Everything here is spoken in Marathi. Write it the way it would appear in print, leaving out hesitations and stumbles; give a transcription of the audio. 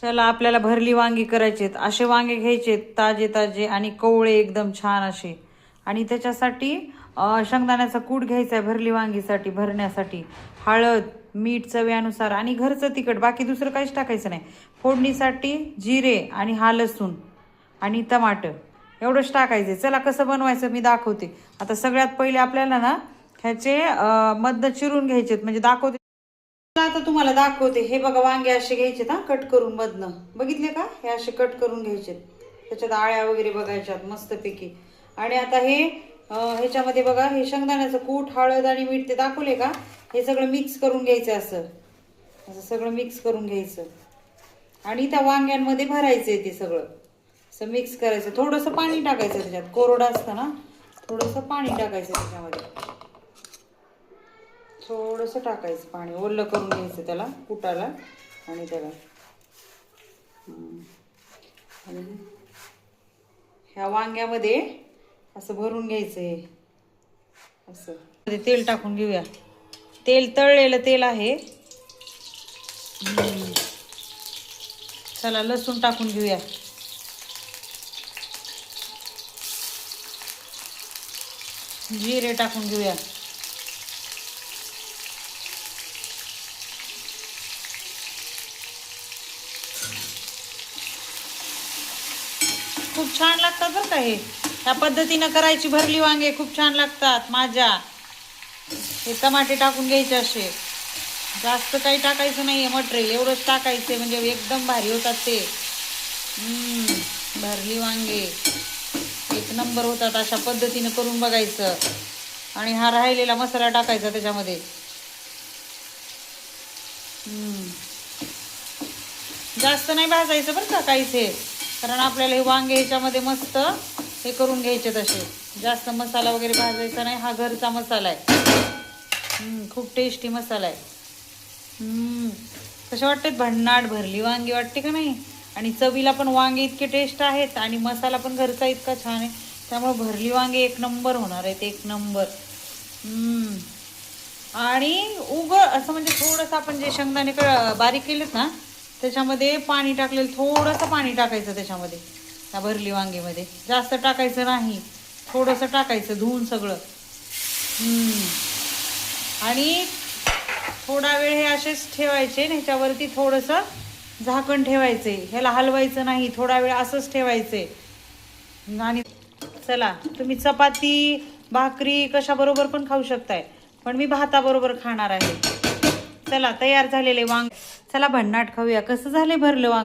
चला आपल्याला भरली वांगी करायचेत. असे वांगे घ्यायचेत ताजे ताजे आणि कवळे एकदम छान असे. आणि त्याच्यासाठी शेंगदाण्याचा कूट घ्यायचा आहे भरली वांगीसाठी भरण्यासाठी. हळद मीठ चव्यानुसार आणि घरचं तिखट, बाकी दुसरं काहीच टाकायचं नाही. फोडणीसाठी जिरे आणि हा लसूण आणि टमाटर एवढंच टाकायचं. चला कसं बनवायचं मी दाखवते. आता सगळ्यात पहिले आपल्याला ना ह्याचे मधनं चिरून घ्यायचेत, म्हणजे दाखवते. आता तुम्हाला दाखवते. हे बघा वांगे असे घ्यायचेत हा, कट करून मधनं. बघितले का, हे असे कट करून घ्यायचेत. त्याच्यात आळ्या वगैरे बघायच्यात मस्तपैकी. आणि आता हे ह्याच्यामध्ये बघा हे शेंगदाण्याचं कूट हळद आणि मीठ ते दाखवले का, हे सगळं मिक्स करून घ्यायचं. असं असं सगळं मिक्स करून घ्यायचं आणि त्या वांग्यांमध्ये भरायचंय ते सगळं. असं मिक्स करायचं. थोडंसं पाणी टाकायचं त्याच्यात, कोरडं असतं ना, थोडंसं पाणी टाकायचं त्याच्यामध्ये. थोडंसं टाकायचं पाणी, ओलं करून घ्यायचं त्याला कुटाला आणि त्याला. आणि ह्या वांग्यामध्ये असं भरून घ्यायचं. हे असं तेल टाकून घेऊया. तेल तळलेलं तेल आहे. चला लसूण टाकून घेऊया. जिरे टाकून घेऊया. खूप छान लागतात बरं का हे. ह्या पद्धतीनं करायची भरली वांगे खूप छान लागतात माझ्या. हे टमाटे टाकून घ्यायचे असे. जास्त काही टाकायचं नाहीये मटेरियल, एवढंच टाकायचे म्हणजे एकदम भारी होतात ते. भरली वांगे एक नंबर होतात. अशा पद्धतीनं करून बघायचं. आणि हा राहिलेला मसाला टाकायचा त्याच्यामध्ये. जास्त नाही भाजायचं बरं का काहीच हे, कारण आपल्याला हे वांगे ह्याच्यामध्ये मस्त हे करून घ्यायचे तसे. जास्त मसाला वगैरे भाजायचा नाही. हा घरचा मसाला आहे. खूप टेस्टी मसाला आहे. कसे वाटतात भन्नाट भरली वांगी वाटते का नाही. आणि चवीला पण वांगे इतके टेस्ट आहेत आणि मसाला पण घरचा इतका छान आहे. त्यामुळे भरली वांगे एक नंबर होणार आहेत, एक नंबर. आणि असं म्हणजे थोडंसं आपण जे शेंगदाणे बारीक केलेत ना त्याच्यामध्ये पाणी टाकलेलं, थोडंसं पाणी टाकायचं त्याच्यामध्ये, त्या भरली वांगीमध्ये. जास्त टाकायचं नाही, थोडंसं टाकायचं धुवून सगळं. आणि थोडा वेळ हे असेच ठेवायचे. ह्याच्यावरती थोडंसं झाकण ठेवायचे. ह्याला हलवायचं नाही, थोडा वेळ असंच ठेवायचे. आणि चला तुम्ही चपाती भाकरी कशाबरोबर पण खाऊ शकताय, पण मी भाताबरोबर खाणार आहे. चला तयार झालेले वांग. चला भन्नाट खाऊया. कसं झाले भरलं वांग.